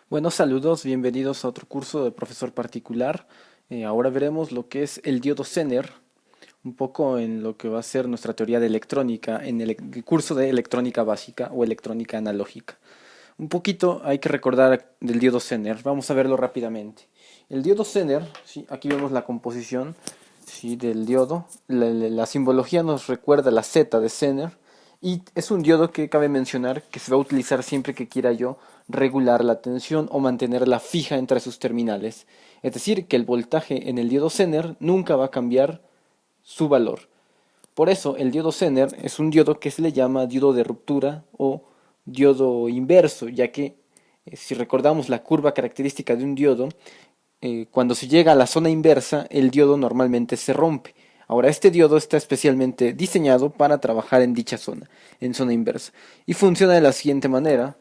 Bueno, saludos, bienvenidos a otro curso de profesor particular. Ahora veremos lo que es el diodo Zener, un poco en lo que va a ser nuestra teoría de electrónica en el curso de electrónica básica o electrónica analógica. Un poquito hay que recordar del diodo Zener, vamos a verlo rápidamente. El diodo Zener, ¿sí? Aquí vemos la composición, ¿sí? Del diodo. La simbología nos recuerda la Z de Zener y es un diodo que cabe mencionar que se va a utilizar siempre que quiera yo regular la tensión o mantenerla fija entre sus terminales. Es decir, que el voltaje en el diodo Zener nunca va a cambiar su valor. Por eso el diodo Zener es un diodo que se le llama diodo de ruptura o diodo inverso, ya que si recordamos la curva característica de un diodo, cuando se llega a la zona inversa, el diodo normalmente se rompe. Ahora, este diodo está especialmente diseñado para trabajar en dicha zona, en zona inversa. Y funciona de la siguiente manera.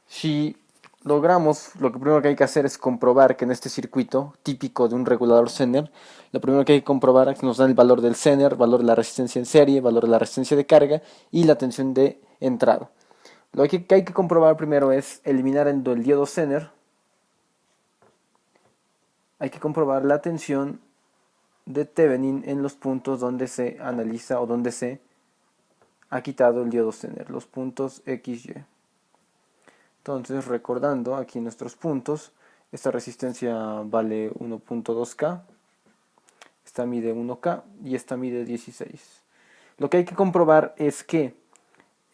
Si logramos, lo que primero que hay que hacer es comprobar que en este circuito típico de un regulador Zener, lo primero que hay que comprobar es que nos dan el valor del Zener, valor de la resistencia en serie, valor de la resistencia de carga y la tensión de entrada. Lo que hay que comprobar primero es eliminar el diodo Zener. Hay que comprobar la tensión de Thevenin en los puntos donde se analiza o donde se ha quitado el diodo Zener, los puntos XY. Entonces, recordando aquí nuestros puntos, esta resistencia vale 1.2K, esta mide 1K y esta mide 16. Lo que hay que comprobar es que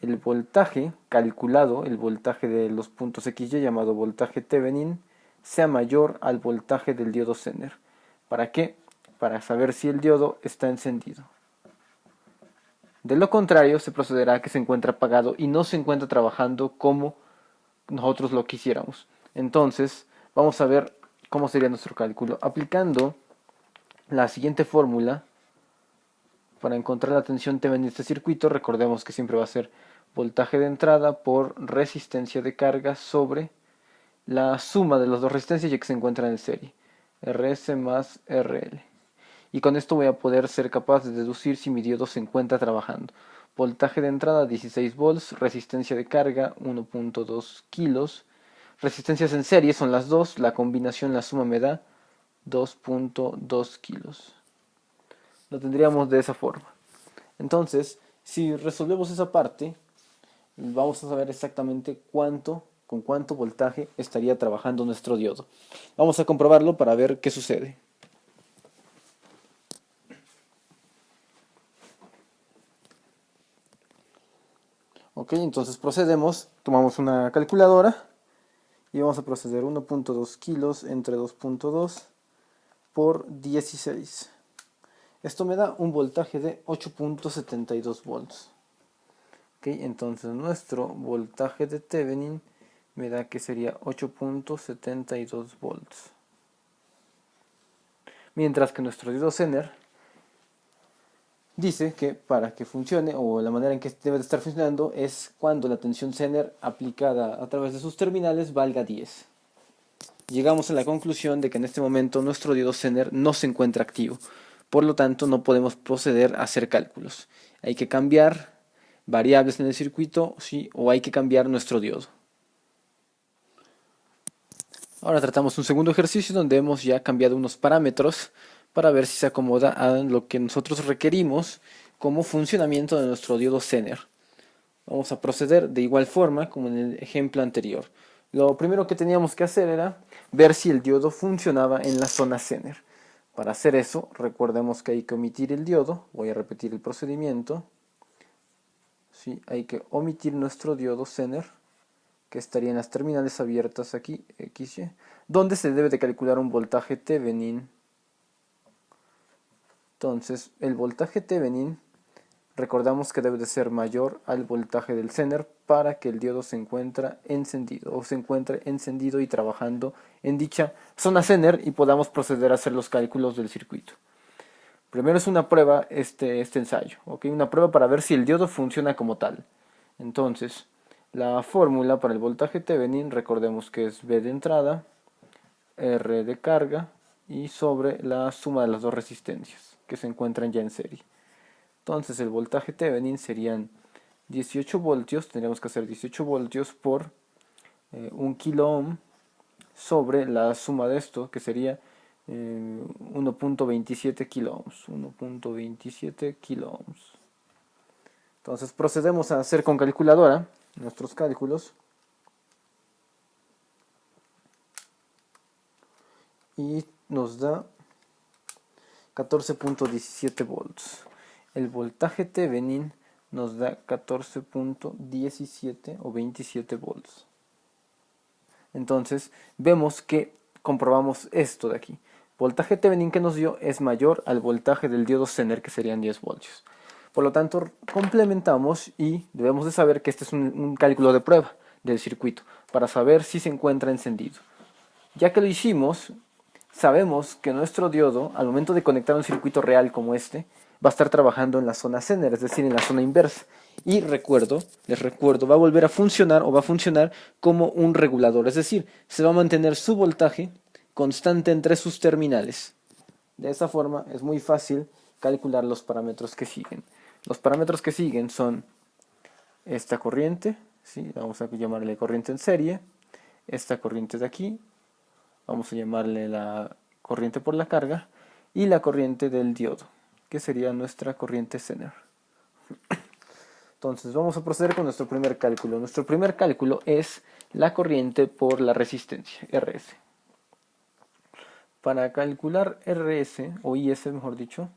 el voltaje calculado, el voltaje de los puntos XY llamado voltaje Thevenin, sea mayor al voltaje del diodo Zener. ¿Para qué? Para saber si el diodo está encendido. De lo contrario, se procederá a que se encuentre apagado y no se encuentra trabajando como nosotros lo quisiéramos. Entonces, vamos a ver cómo sería nuestro cálculo. Aplicando la siguiente fórmula para encontrar la tensión T en este circuito, recordemos que siempre va a ser voltaje de entrada por resistencia de carga sobre la suma de las dos resistencias ya que se encuentran en serie, RS más RL. Y con esto voy a poder ser capaz de deducir si mi diodo se encuentra trabajando. Voltaje de entrada 16 volts, resistencia de carga 1.2 kilos, resistencias en serie son las dos, la combinación, la suma me da 2.2 kilos. Lo tendríamos de esa forma. Entonces, si resolvemos esa parte, vamos a saber exactamente con cuánto voltaje estaría trabajando nuestro diodo. Vamos a comprobarlo para ver qué sucede. Ok, entonces procedemos, tomamos una calculadora y vamos a proceder 1.2 kilos entre 2.2 por 16. Esto me da un voltaje de 8.72 volts. Ok, entonces nuestro voltaje de Thevenin me da que sería 8.72 volts. Mientras que nuestro diodo Zener dice que para que funcione, o la manera en que debe de estar funcionando, es cuando la tensión Zener aplicada a través de sus terminales valga 10. Llegamos a la conclusión de que en este momento nuestro diodo Zener no se encuentra activo. Por lo tanto, no podemos proceder a hacer cálculos. Hay que cambiar variables en el circuito, sí, o hay que cambiar nuestro diodo. Ahora tratamos un segundo ejercicio donde hemos ya cambiado unos parámetros para ver si se acomoda a lo que nosotros requerimos como funcionamiento de nuestro diodo Zener. Vamos a proceder de igual forma como en el ejemplo anterior. Lo primero que teníamos que hacer era ver si el diodo funcionaba en la zona Zener. Para hacer eso, recordemos que hay que omitir el diodo. Voy a repetir el procedimiento. Sí, hay que omitir nuestro diodo Zener, que estaría en las terminales abiertas aquí, XY, donde se debe de calcular un voltaje Thevenin. Entonces, el voltaje Thevenin recordamos que debe de ser mayor al voltaje del Zener para que el diodo se encuentre encendido o se encuentre encendido y trabajando en dicha zona Zener y podamos proceder a hacer los cálculos del circuito. Primero es una prueba este ensayo, ¿okay? Una prueba para ver si el diodo funciona como tal. Entonces, la fórmula para el voltaje Thevenin, recordemos que es V de entrada, R de carga y sobre la suma de las dos resistencias que se encuentran ya en serie. Entonces el voltaje Thevenin serían 18 voltios, tendríamos que hacer 18 voltios por 1 kilo ohm sobre la suma de esto, que sería 1.27 kilo ohms. 1.27 kilo ohms. Entonces procedemos a hacer con calculadora nuestros cálculos. Y nos da 14.17 volts. El voltaje Thevenin nos da 14.17 o 27 volts. Entonces vemos que comprobamos esto de aquí. Voltaje Thevenin que nos dio es mayor al voltaje del diodo Zener, que serían 10 voltios. Por lo tanto, complementamos y debemos de saber que este es un cálculo de prueba del circuito para saber si se encuentra encendido. Ya que lo hicimos, sabemos que nuestro diodo, al momento de conectar un circuito real como este, va a estar trabajando en la zona Zener, es decir, en la zona inversa. Y les recuerdo, va a volver a funcionar o va a funcionar como un regulador, es decir, se va a mantener su voltaje constante entre sus terminales. De esa forma es muy fácil calcular los parámetros que siguen. Los parámetros que siguen son esta corriente, ¿sí? Vamos a llamarle corriente en serie, esta corriente de aquí, vamos a llamarle la corriente por la carga, y la corriente del diodo, que sería nuestra corriente Zener. Entonces vamos a proceder con nuestro primer cálculo. Nuestro primer cálculo es la corriente por la resistencia, RS. Para calcular RS, o IS mejor dicho,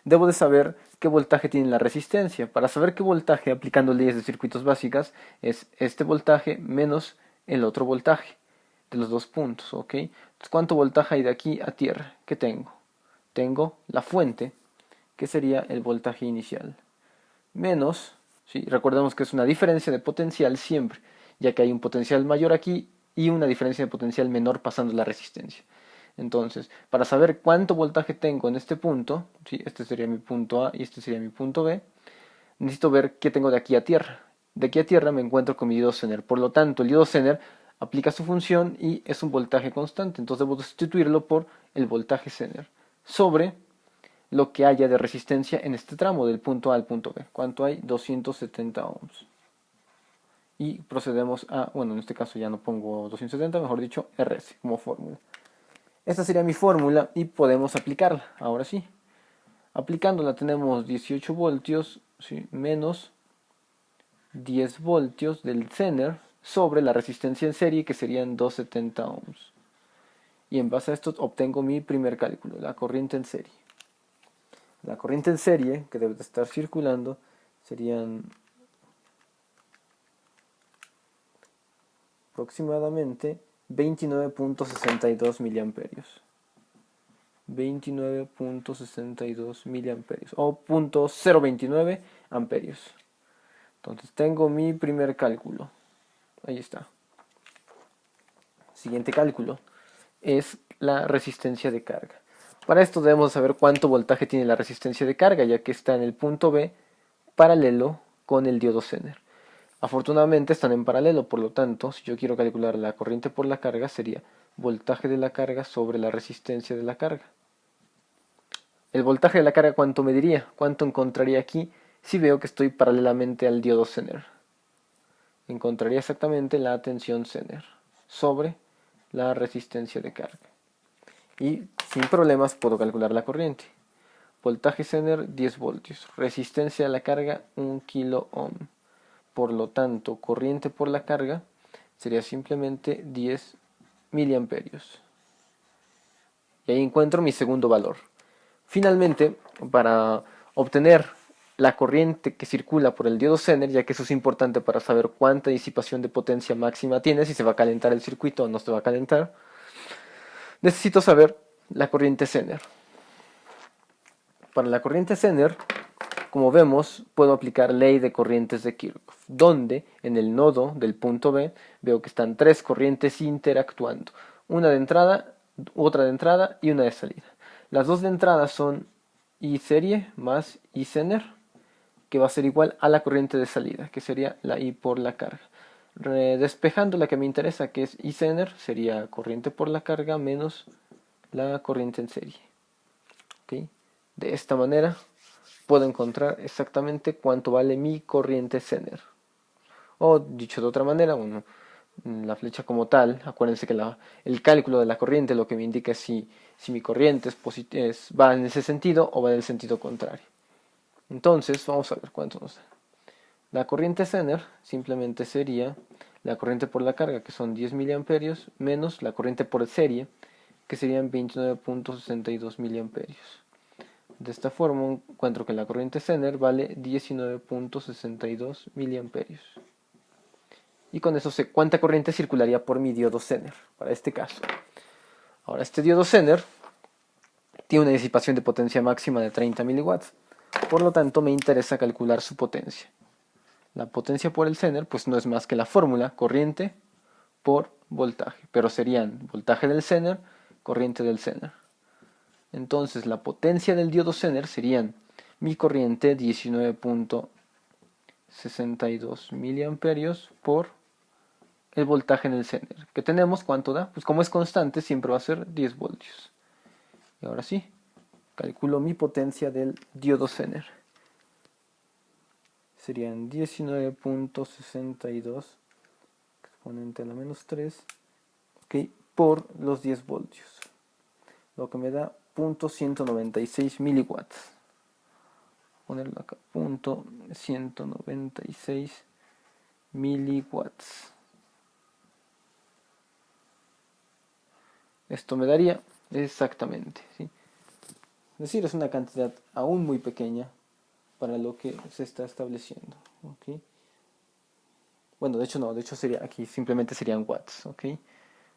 debo de saber qué voltaje tiene la resistencia. Para saber qué voltaje, aplicando leyes de circuitos básicas, es este voltaje menos el otro voltaje de los dos puntos, ¿ok? Entonces, ¿cuánto voltaje hay de aquí a tierra? ¿Qué tengo? Tengo la fuente, que sería el voltaje inicial, menos, ¿sí? Recordemos que es una diferencia de potencial siempre, ya que hay un potencial mayor aquí y una diferencia de potencial menor pasando la resistencia. Entonces, para saber cuánto voltaje tengo en este punto, ¿sí? Este sería mi punto A y este sería mi punto B, necesito ver qué tengo de aquí a tierra. De aquí a tierra me encuentro con mi diodo Zener, por lo tanto el diodo Zener aplica su función y es un voltaje constante, entonces debo sustituirlo por el voltaje Zener sobre lo que haya de resistencia en este tramo del punto A al punto B. ¿Cuánto hay? 270 ohms. Y procedemos a, bueno, en este caso ya no pongo 270, mejor dicho, RS como fórmula. Esta sería mi fórmula y podemos aplicarla, ahora sí. Aplicándola tenemos 18 voltios, ¿sí? Menos 10 voltios del Zener sobre la resistencia en serie, que serían 270 ohms. Y en base a esto obtengo mi primer cálculo, la corriente en serie. La corriente en serie que debe de estar circulando serían aproximadamente 29.62 miliamperios. 29.62 miliamperios o 0.029 amperios. Entonces tengo mi primer cálculo. Ahí está. Siguiente cálculo es la resistencia de carga. Para esto debemos saber cuánto voltaje tiene la resistencia de carga, ya que está en el punto B paralelo con el diodo Zener. Afortunadamente están en paralelo, por lo tanto, si yo quiero calcular la corriente por la carga, sería voltaje de la carga sobre la resistencia de la carga. El voltaje de la carga, ¿cuánto me diría? ¿Cuánto encontraría aquí si veo que estoy paralelamente al diodo Zener? Encontraría exactamente la tensión Zener sobre la resistencia de carga. Y sin problemas puedo calcular la corriente. Voltaje Zener 10 voltios. Resistencia de la carga 1 kilo ohm. Por lo tanto, corriente por la carga sería simplemente 10 miliamperios. Y ahí encuentro mi segundo valor. Finalmente, para obtener la corriente que circula por el diodo Zener, ya que eso es importante para saber cuánta disipación de potencia máxima tiene, si se va a calentar el circuito o no se va a calentar, necesito saber la corriente Zener. Para la corriente Zener, como vemos, puedo aplicar ley de corrientes de Kirchhoff, donde en el nodo del punto B veo que están tres corrientes interactuando, una de entrada, otra de entrada y una de salida. Las dos de entrada son I serie más I Zener, que va a ser igual a la corriente de salida, que sería la I por la carga. Despejando la que me interesa, que es I Zener, sería corriente por la carga menos la corriente en serie. ¿Okay? De esta manera puedo encontrar exactamente cuánto vale mi corriente Zener. O dicho de otra manera, bueno, la flecha como tal. Acuérdense que el cálculo de la corriente lo que me indica es si mi corriente va en ese sentido o va en el sentido contrario. Entonces, vamos a ver cuánto nos da. La corriente Zener simplemente sería la corriente por la carga, que son 10 miliamperios, menos la corriente por serie, que serían 29.62 miliamperios. De esta forma encuentro que la corriente Zener vale 19.62 miliamperios. Y con eso sé cuánta corriente circularía por mi diodo Zener, para este caso. Ahora, este diodo Zener tiene una disipación de potencia máxima de 30 miliwatts. Por lo tanto, me interesa calcular su potencia. La potencia por el Zener pues no es más que la fórmula corriente por voltaje, pero serían voltaje del Zener, corriente del Zener. Entonces la potencia del diodo Zener serían mi corriente 19.62 miliamperios por el voltaje en el Zener, que tenemos, ¿cuánto da? Pues como es constante siempre va a ser 10 voltios. Y ahora sí, calculo mi potencia del diodo Zener. Serían 19.62 exponente a la menos 3, okay, por los 10 voltios, lo que me da 0.196 miliwatts. Ponerlo acá, 0.196 miliwatts. Esto me daría exactamente, ¿sí? Es decir, es una cantidad aún muy pequeña para lo que se está estableciendo, ¿okay? Bueno, de hecho no, de hecho sería aquí simplemente serían watts, ¿ok?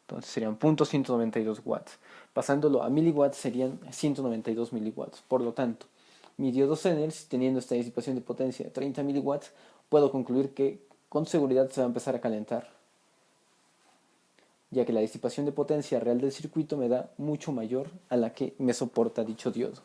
Entonces serían 0.192 watts. Pasándolo a miliwatts serían 192 miliwatts. Por lo tanto, mi diodo Zener, teniendo esta disipación de potencia de 30 miliwatts, puedo concluir que con seguridad se va a empezar a calentar, ya que la disipación de potencia real del circuito me da mucho mayor a la que me soporta dicho diodo.